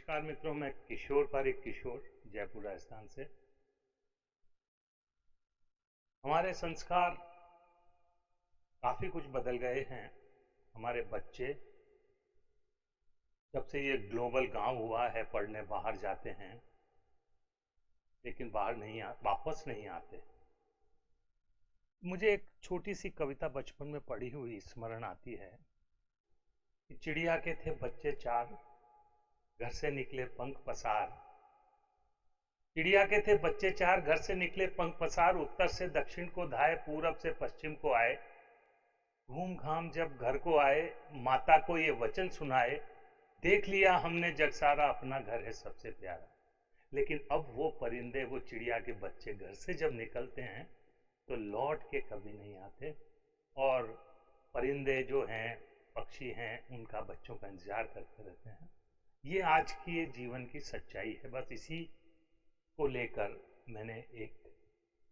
नमस्कार मित्रों, मैं किशोर पारिक किशोर जयपुर राजस्थान से। हमारे संस्कार काफ़ी कुछ बदल गए हैं। हमारे बच्चे जब से ये ग्लोबल गांव हुआ है पढ़ने बाहर जाते हैं, लेकिन वापस नहीं आते। मुझे एक छोटी सी कविता बचपन में पढ़ी हुई स्मरण आती है कि चिड़िया के थे बच्चे चार, घर से निकले पंख पसार। चिड़िया के थे बच्चे चार, घर से निकले पंख पसार। उत्तर से दक्षिण को धाए, पूरब से पश्चिम को आए। घूम घाम जब घर को आए, माता को ये वचन सुनाए, देख लिया हमने जग सारा, अपना घर है सबसे प्यारा। लेकिन अब वो परिंदे, वो चिड़िया के बच्चे घर से जब निकलते हैं तो लौट के कभी नहीं आते, और परिंदे जो हैं, पक्षी हैं, उनका बच्चों का इंतजार करते रहते हैं। ये आज की ये जीवन की सच्चाई है। बस इसी को लेकर मैंने एक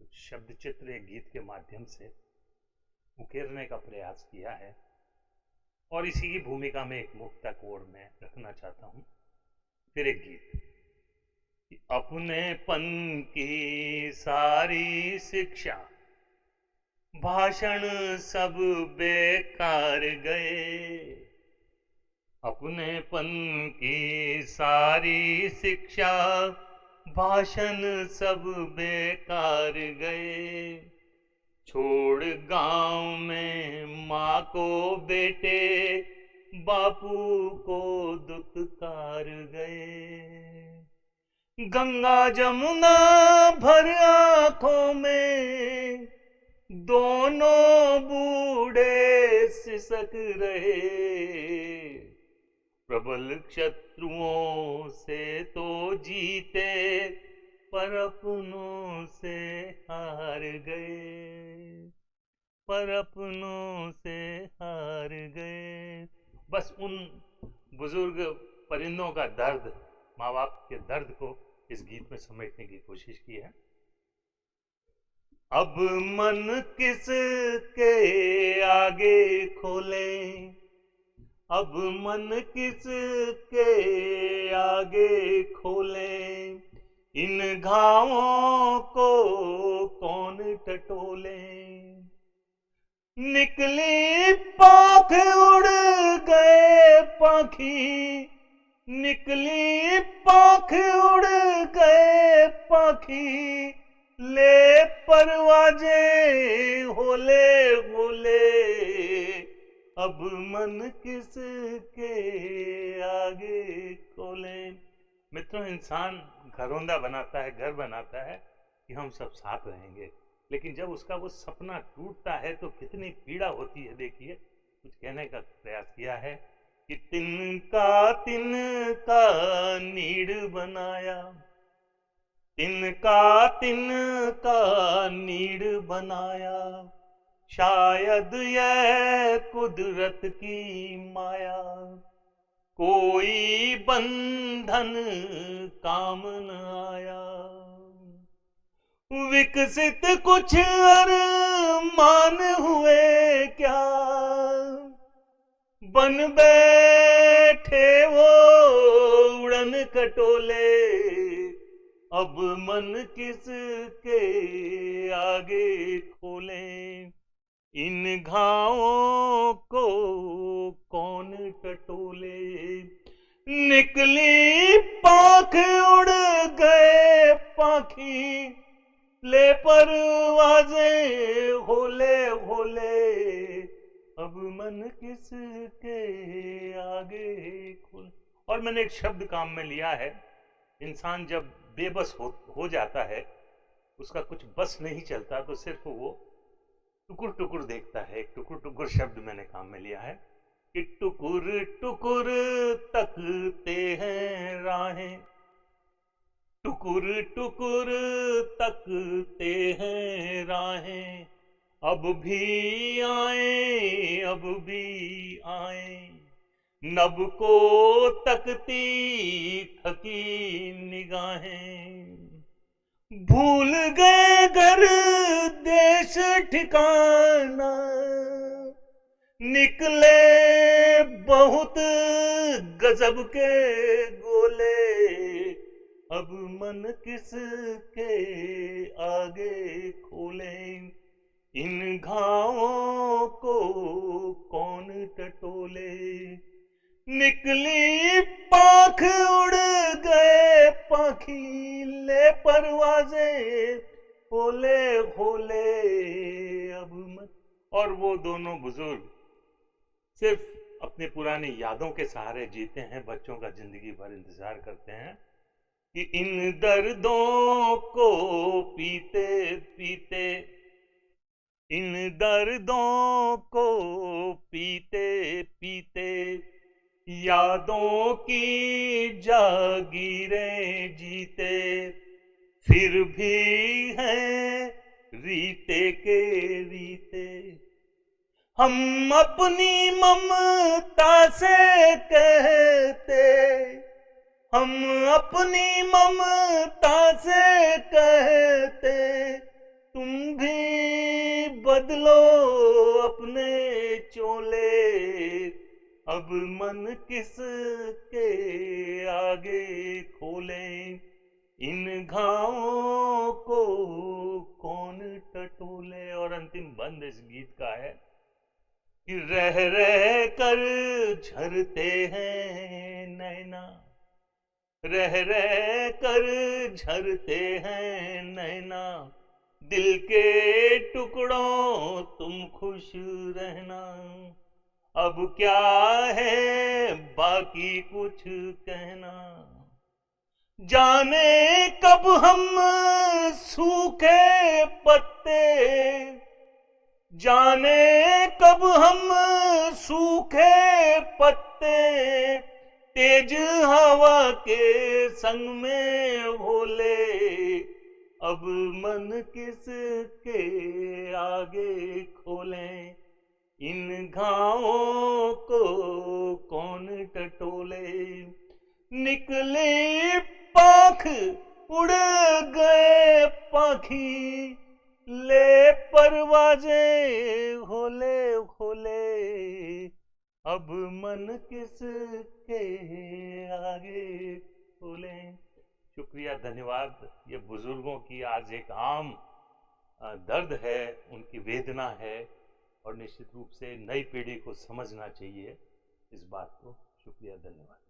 कुछ शब्द चित्र एक गीत के माध्यम से उकेरने का प्रयास किया है, और इसी की भूमिका में एक मुक्तक और मैं रखना चाहता हूँ। फिर एक गीत कि अपनेपन की सारी शिक्षा, भाषण सब बेकार गए। अपनेपन की सारी शिक्षा, भाषण सब बेकार गए। छोड़ गांव में माँ को बेटे, बापू को दुत्कार गए। गंगा जमुना भर आंखों में, दोनों बूढ़े सिसक रहे। प्रबल शत्रुओं से तो जीते, पर अपनों से हार गए, पर अपनों से हार गए। बस उन बुजुर्ग परिंदों का दर्द, माँ बाप के दर्द को इस गीत में समेटने की कोशिश की है। अब मन किस के आगे खोले, अब मन किस के आगे खोले। इन घावों को कौन टटोले। निकली पाख उड़ गए पाखी, निकली पाख उड़ गए पाखी। ले परवाजे होले होले, अब मन किस के आगे खोले। मित्रों, इंसान घरौंदा बनाता है, घर बनाता है कि हम सब साथ रहेंगे, लेकिन जब उसका वो सपना टूटता है तो कितनी पीड़ा होती है। देखिए, कुछ कहने का प्रयास किया है कि तिनका नीड़ बनाया, तिनका नीड़ बनाया। शायद यह कुदरत की माया, कोई बंधन काम न आया। विकसित कुछ अरमान हुए क्या, बन बैठे वो उड़न खटोले। अब मन किस के आगे खोले, इन घावों को कौन टटोले। निकली पाख उड़ गए पाखी, ले परवाजे होले होले। अब मन किस के आगे खोले। और मैंने एक शब्द काम में लिया है। इंसान जब बेबस हो जाता है, उसका कुछ बस नहीं चलता, तो सिर्फ वो टुकुर टुकुर देखता है। एक टुकुर टुकुर शब्द मैंने काम में लिया है कि टुकुर टुकुर तकते हैं राहें, टुकुर टुकुर तकते हैं राहें। अब भी आए, अब भी आए, नब को तकती थकी निगाहें। भूल गए घर देश ठिकाना, निकले बहुत गजब के गोले। टटोले, अब मन किस के आगे खोले, इन घावों को कौन टटोले। निकली पाख उड़ गए पाखी, ले परवाजे होले होले, अब मत। और वो दोनों बुजुर्ग सिर्फ अपनी पुरानी यादों के सहारे जीते हैं, बच्चों का जिंदगी भर इंतजार करते हैं कि इन दर्दों को पीते पीते, इन दर्दों को पीते पीते, यादों की जागीरें जीते, फिर भी हैं रीते के रीते। हम अपनी ममता से कहते, हम अपनी ममता से कहते, तुम भी बदलो अपने चोले, अब मन किस के आगे खोले, इन घावों को कौन टटोले। और अंतिम बंद इस गीत का है कि रह रह कर झरते हैं नैना, रह रह कर झरते हैं नैना, दिल के टुकड़ों तुम खुश रहना। अब क्या है बाकी कुछ कहना, जाने कब हम सूखे पत्ते, जाने कब हम सूखे पत्ते, तेज हवा के संग में भोले, अब मन किस के आगे खोलें, इन घावों को कौन टटोले। निकले पाख उड़ गए पाखी, ले परवाजे होले होले, अब मन किस के आगे खोले। शुक्रिया, धन्यवाद। ये बुजुर्गों की आज एक आम दर्द है, उनकी वेदना है, और निश्चित रूप से नई पीढ़ी को समझना चाहिए इस बात को। शुक्रिया, धन्यवाद।